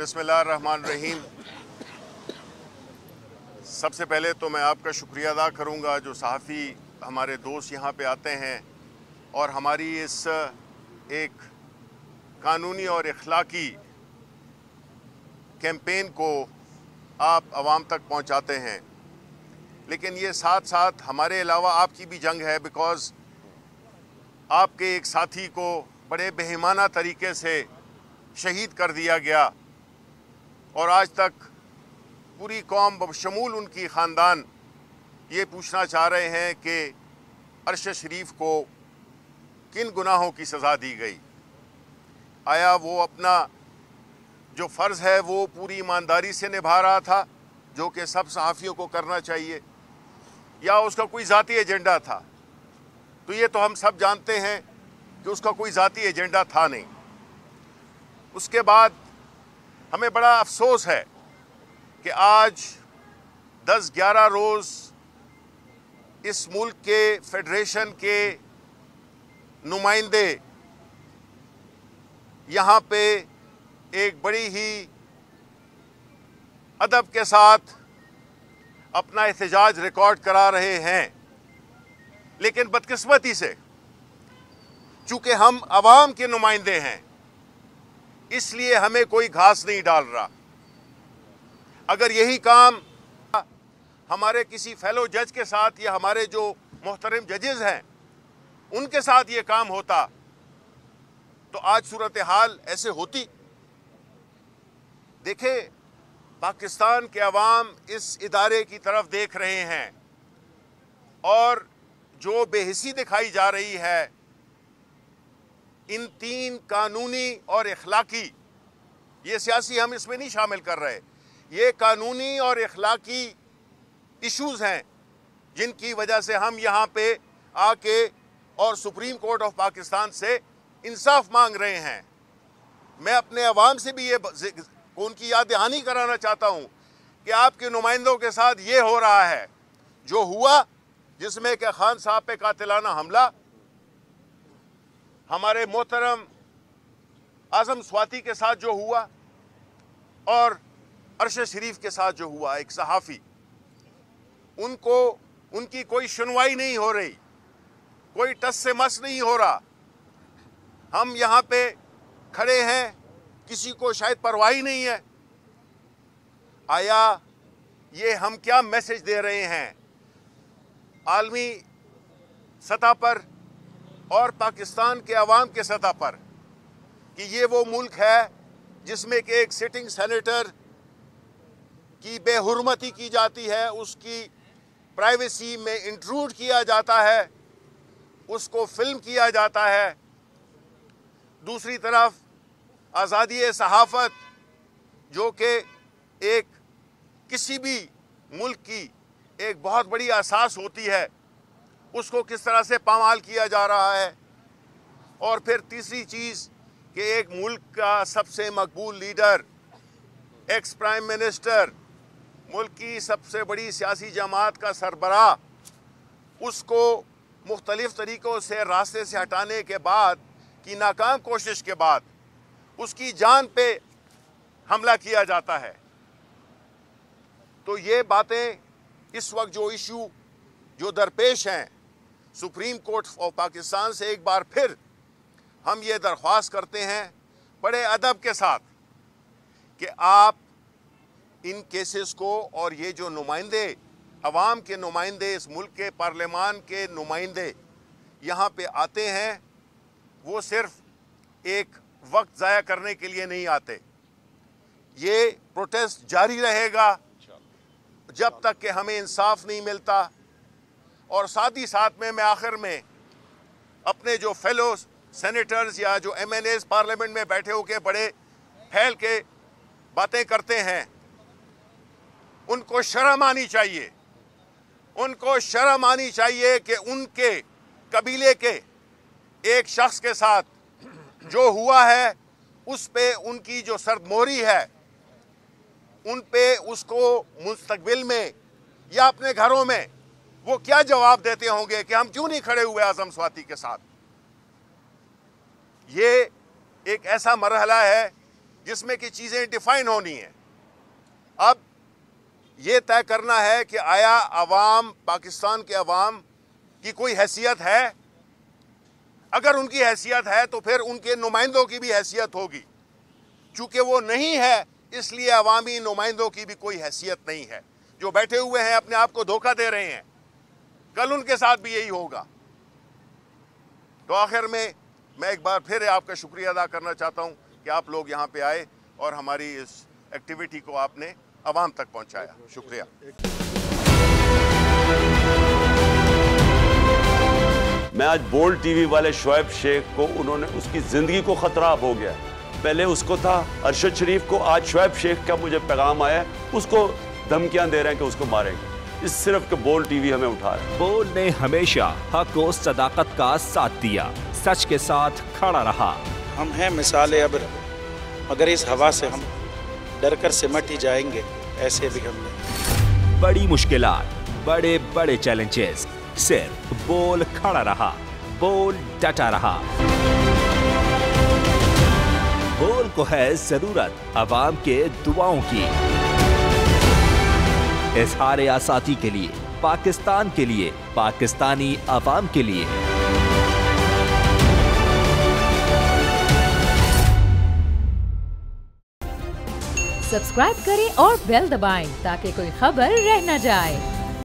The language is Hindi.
बिस्मिल्लाहिर्रहमानिर्रहीम। सबसे पहले तो मैं आपका शुक्रिया अदा करूंगा जो सहाफ़ी हमारे दोस्त यहाँ पे आते हैं और हमारी इस एक कानूनी और इखलाकी कैंपेन को आप आवाम तक पहुँचाते हैं। लेकिन ये साथ साथ हमारे अलावा आपकी भी जंग है, बिकॉज़ आपके एक साथी को बड़े बेईमाना तरीके से शहीद कर दिया गया और आज तक पूरी कौम बशमूल उनकी ख़ानदान ये पूछना चाह रहे हैं कि अरशद शरीफ को किन गुनाहों की सज़ा दी गई। आया वो अपना जो फ़र्ज़ है वो पूरी ईमानदारी से निभा रहा था, जो कि सब सहाफ़ियों को करना चाहिए, या उसका कोई ज़ाती एजेंडा था? तो ये तो हम सब जानते हैं कि उसका कोई ज़ाती एजेंडा था नहीं। उसके बाद हमें बड़ा अफसोस है कि आज 10-11 रोज़ इस मुल्क के फेडरेशन के नुमाइंदे यहाँ पे एक बड़ी ही अदब के साथ अपना एहतजाज रिकॉर्ड करा रहे हैं, लेकिन बदकिस्मती से चूँकि हम आवाम के नुमाइंदे हैं इसलिए हमें कोई घास नहीं डाल रहा। अगर यही काम हमारे किसी फेलो जज के साथ या हमारे जो मोहतरम जजेस हैं उनके साथ ये काम होता तो आज सूरत हाल ऐसे होती। देखें, पाकिस्तान के अवाम इस इदारे की तरफ देख रहे हैं और जो बेहिसी दिखाई जा रही है, इन 3 कानूनी और इखलाकी, ये सियासी हम इसमें नहीं शामिल कर रहे, ये कानूनी और इखलाकी इश्यूज़ हैं जिनकी वजह से हम यहाँ पे आके और सुप्रीम कोर्ट ऑफ पाकिस्तान से इंसाफ मांग रहे हैं। मैं अपने अवाम से भी ये उनकी याद दहानी कराना चाहता हूँ कि आपके नुमाइंदों के साथ ये हो रहा है जो हुआ, जिसमें कि खान साहब पे कातिलाना हमला, हमारे मोहतरम आज़म स्वाति के साथ जो हुआ और अरशद शरीफ के साथ जो हुआ, एक सहाफ़ी, उनकी कोई सुनवाई नहीं हो रही, कोई टस से मस नहीं हो रहा। हम यहाँ पे खड़े हैं, किसी को शायद परवाह ही नहीं है। आया ये हम क्या मैसेज दे रहे हैं आलमी सतह पर और पाकिस्तान के अवाम के सतह पर कि ये वो मुल्क है जिसमें कि एक सिटिंग सेनेटर की बेहुरमती की जाती है, उसकी प्राइवेसी में इंट्रूड किया जाता है, उसको फिल्म किया जाता है। दूसरी तरफ आज़ादी सहाफ़त, जो कि एक किसी भी मुल्क की एक बहुत बड़ी असास होती है, उसको किस तरह से पामाल किया जा रहा है। और फिर तीसरी चीज़ कि एक मुल्क का सबसे मकबूल लीडर, एक्स प्राइम मिनिस्टर, मुल्क की सबसे बड़ी सियासी जमात का सरबराह, उसको मुख्तलिफ़ तरीक़ों से रास्ते से हटाने के बाद की नाकाम कोशिश के बाद उसकी जान पे हमला किया जाता है। तो ये बातें इस वक्त जो इशू जो दरपेश हैं, सुप्रीम कोर्ट ऑफ पाकिस्तान से एक बार फिर हम ये दरख्वास्त करते हैं बड़े अदब के साथ कि आप इन केसेस को, और ये जो नुमाइंदे, अवाम के नुमाइंदे, इस मुल्क के पार्लियामान के नुमाइंदे यहाँ पे आते हैं, वो सिर्फ एक वक्त ज़ाया करने के लिए नहीं आते। ये प्रोटेस्ट जारी रहेगा जब तक कि हमें इंसाफ नहीं मिलता। और साथ ही साथ में मैं आखिर में अपने जो फेलो सेनेटर्स या जो MNAs पार्लियामेंट में बैठे होकर बड़े फैल के बातें करते हैं, उनको शर्म आनी चाहिए, उनको शर्म आनी चाहिए कि उनके कबीले के एक शख्स के साथ जो हुआ है उस पे उनकी जो सरदमोहरी है, उन पे उसको मुस्तकबिल में या अपने घरों में वो क्या जवाब देते होंगे कि हम क्यों नहीं खड़े हुए आज़म स्वाति के साथ। ये एक ऐसा मरहला है जिसमें कि चीज़ें डिफाइन होनी है। अब ये तय करना है कि आया अवाम, पाकिस्तान के अवाम की कोई हैसियत है। अगर उनकी हैसियत है तो फिर उनके नुमाइंदों की भी हैसियत होगी। चूंकि वो नहीं है, इसलिए अवामी नुमाइंदों की भी कोई हैसियत नहीं है। जो बैठे हुए हैं अपने आप को धोखा दे रहे हैं, कल उनके साथ भी यही होगा। तो आखिर में मैं एक बार फिर आपका शुक्रिया अदा करना चाहता हूं कि आप लोग यहाँ पे आए और हमारी इस एक्टिविटी को आपने अवाम तक पहुँचाया। शुक्रिया। मैं आज बोल्ड टीवी वाले शोएब शेख को, उन्होंने उसकी जिंदगी को खतरा अब हो गया। पहले उसको था अरशद शरीफ को, आज शोएब शेख का मुझे पैगाम आया, उसको धमकियां दे रहे हैं कि उसको मारेंगे। इस सिर्फ के बोल्ड टीवी हमें उठा रहा है। बोल्ड ने हमेशा हक और सदाकत का साथ दिया, सच के साथ खड़ा रहा। हम हैं मिसाल अब्र, मगर इस हवा से हम डर कर सिमट ही जाएंगे, ऐसे भी हमने। बड़ी मुश्किलात, बड़े बड़े चैलेंजेस, सिर्फ बोल खड़ा रहा, बोल डटा रहा। बोल को है जरूरत अवाम के दुआओं की। इज़हार आसाती के लिए, पाकिस्तान के लिए, पाकिस्तानी अवाम के लिए। सब्सक्राइब करें और बेल दबाएं ताकि कोई खबर रह न जाए।